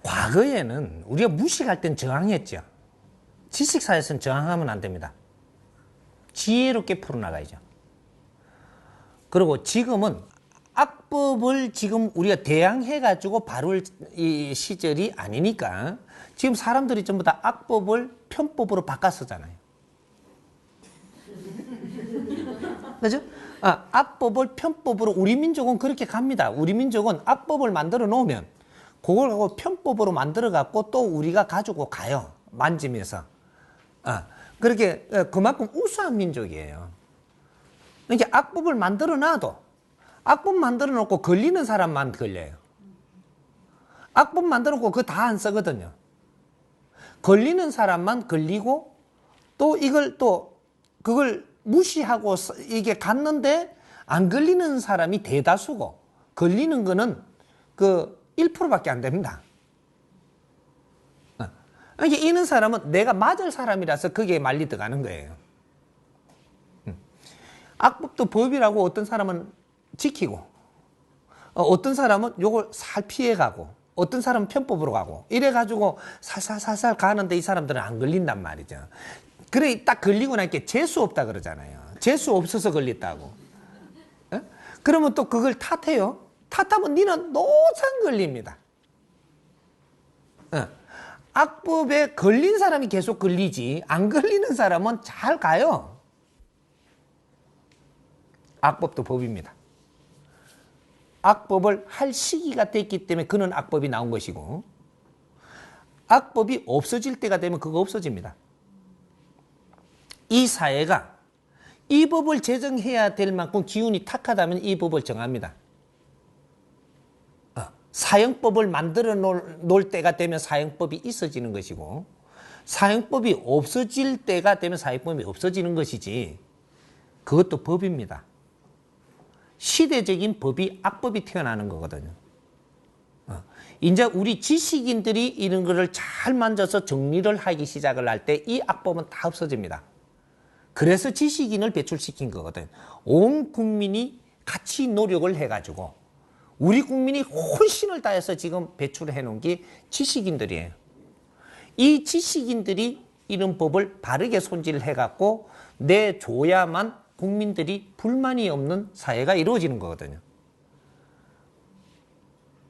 과거에는 우리가 무식할 땐 저항했죠. 지식사회에서는 저항하면 안 됩니다. 지혜롭게 풀어나가야죠. 그리고 지금은 악법을 지금 우리가 대항해가지고 바로 이 시절이 아니니까 지금 사람들이 전부 다 악법을 편법으로 바꿔 쓰잖아요. 그죠? 악법을 편법으로 우리 민족은 그렇게 갑니다. 우리 민족은 악법을 만들어 놓으면 그걸 하고 편법으로 만들어 갖고 또 우리가 가지고 가요. 만지면서. 그렇게 그만큼 우수한 민족이에요. 이렇게 악법을 만들어 놔도 악법 만들어 놓고 걸리는 사람만 걸려요. 악법 만들어 놓고 그거 다 안 쓰거든요. 걸리는 사람만 걸리고 또 이걸 또 그걸 무시하고 이게 갔는데 안 걸리는 사람이 대다수고 걸리는 거는 그 1%밖에 안 됩니다. 이게 이런 사람은 내가 맞을 사람이라서 거기에 말리 들어가는 거예요. 악법도 법이라고 어떤 사람은 지키고 어떤 사람은 요걸 살 피해가고 어떤 사람은 편법으로 가고 이래가지고 살살살살 가는데 이 사람들은 안 걸린단 말이죠. 그래 딱 걸리고 나니까 재수 없다 그러잖아요. 재수 없어서 걸렸다고. 그러면 또 그걸 탓해요. 탓하면 니는 노상 걸립니다. 악법에 걸린 사람이 계속 걸리지 안 걸리는 사람은 잘 가요. 악법도 법입니다. 악법을 할 시기가 됐기 때문에 그는 악법이 나온 것이고 악법이 없어질 때가 되면 그거 없어집니다. 이 사회가 이 법을 제정해야 될 만큼 기운이 탁하다면 이 법을 정합니다. 사형법을 만들어 놓을 때가 되면 사형법이 있어지는 것이고 사형법이 없어질 때가 되면 사형법이 없어지는 것이지 그것도 법입니다. 시대적인 법이 악법이 태어나는 거거든요. 이제 우리 지식인들이 이런 거를 잘 만져서 정리를 하기 시작을 할 때 이 악법은 다 없어집니다. 그래서 지식인을 배출시킨 거거든. 온 국민이 같이 노력을 해가지고 우리 국민이 혼신을 다해서 지금 배출해 놓은 게 지식인들이에요. 이 지식인들이 이런 법을 바르게 손질을 해갖고 내줘야만 국민들이 불만이 없는 사회가 이루어지는 거거든요.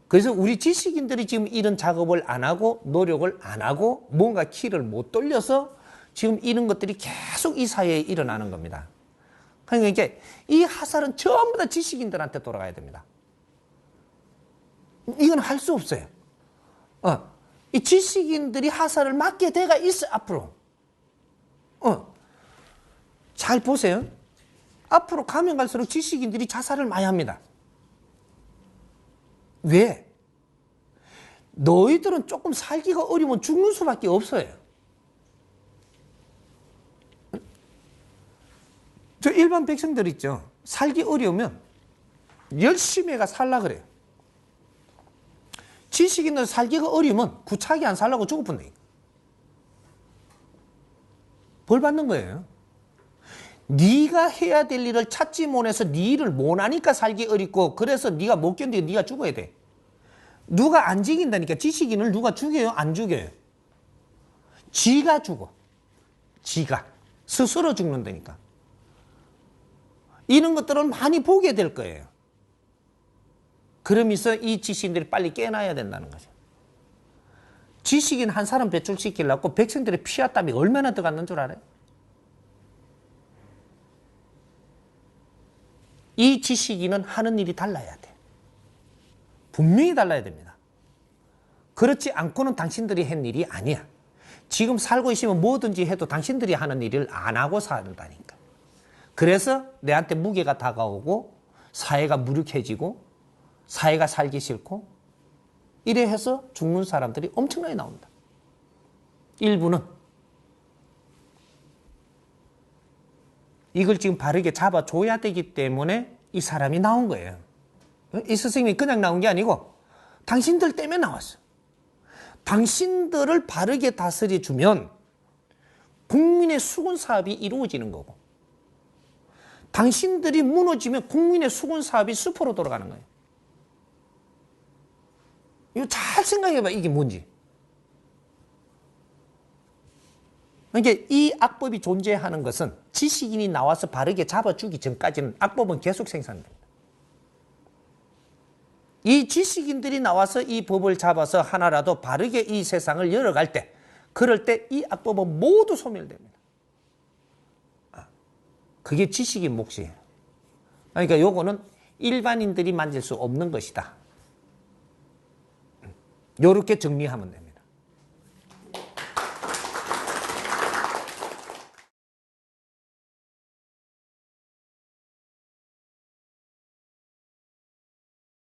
그래서 우리 지식인들이 지금 이런 작업을 안 하고 노력을 안 하고 뭔가 키를 못 돌려서 지금 이런 것들이 계속 이 사회에 일어나는 겁니다. 그러니까 이제 이 하살은 전부 다 지식인들한테 돌아가야 됩니다. 이건 할 수 없어요. 이 지식인들이 하살을 막게 돼가 있어 앞으로. 잘 보세요. 앞으로 가면 갈수록 지식인들이 자살을 많이 합니다. 왜? 너희들은 조금 살기가 어려우면 죽는 수밖에 없어요. 저 일반 백성들 있죠. 살기 어려우면 열심히 해가 살라 그래요. 지식인들 살기가 어려우면 구차하게 안 살라고 죽을 뿐이에요. 벌 받는 거예요. 네가 해야 될 일을 찾지 못해서 네 일을 못하니까 살기 어렵고 그래서 네가 못 견디고 네가 죽어야 돼. 누가 안 죽인다니까. 지식인을 누가 죽여요? 안 죽여요. 지가 죽어. 지가. 스스로 죽는다니까. 이런 것들은 많이 보게 될 거예요. 그러면서 이 지식인들이 빨리 깨어나야 된다는 거죠. 지식인 한 사람 배출시키려고 백성들의 피와 땀이 얼마나 들어갔는 줄 알아요? 이 지식인은 하는 일이 달라야 돼. 분명히 달라야 됩니다. 그렇지 않고는 당신들이 한 일이 아니야. 지금 살고 있으면 뭐든지 해도 당신들이 하는 일을 안 하고 산다니까. 그래서 내한테 무게가 다가오고 사회가 무력해지고 사회가 살기 싫고 이래 해서 죽는 사람들이 엄청나게 나온다. 일부는 이걸 지금 바르게 잡아줘야 되기 때문에 이 사람이 나온 거예요. 이 스승님이 그냥 나온 게 아니고 당신들 때문에 나왔어요. 당신들을 바르게 다스려주면 국민의 수군 사업이 이루어지는 거고 당신들이 무너지면 국민의 수군 사업이 수포로 돌아가는 거예요. 이거 잘 생각해봐. 이게 뭔지. 그러니까 이 악법이 존재하는 것은 지식인이 나와서 바르게 잡아주기 전까지는 악법은 계속 생산됩니다. 이 지식인들이 나와서 이 법을 잡아서 하나라도 바르게 이 세상을 열어갈 때, 그럴 때 이 악법은 모두 소멸됩니다. 그게 지식인 몫이에요. 그러니까 요거는 일반인들이 만질 수 없는 것이다. 요렇게 정리하면 돼요.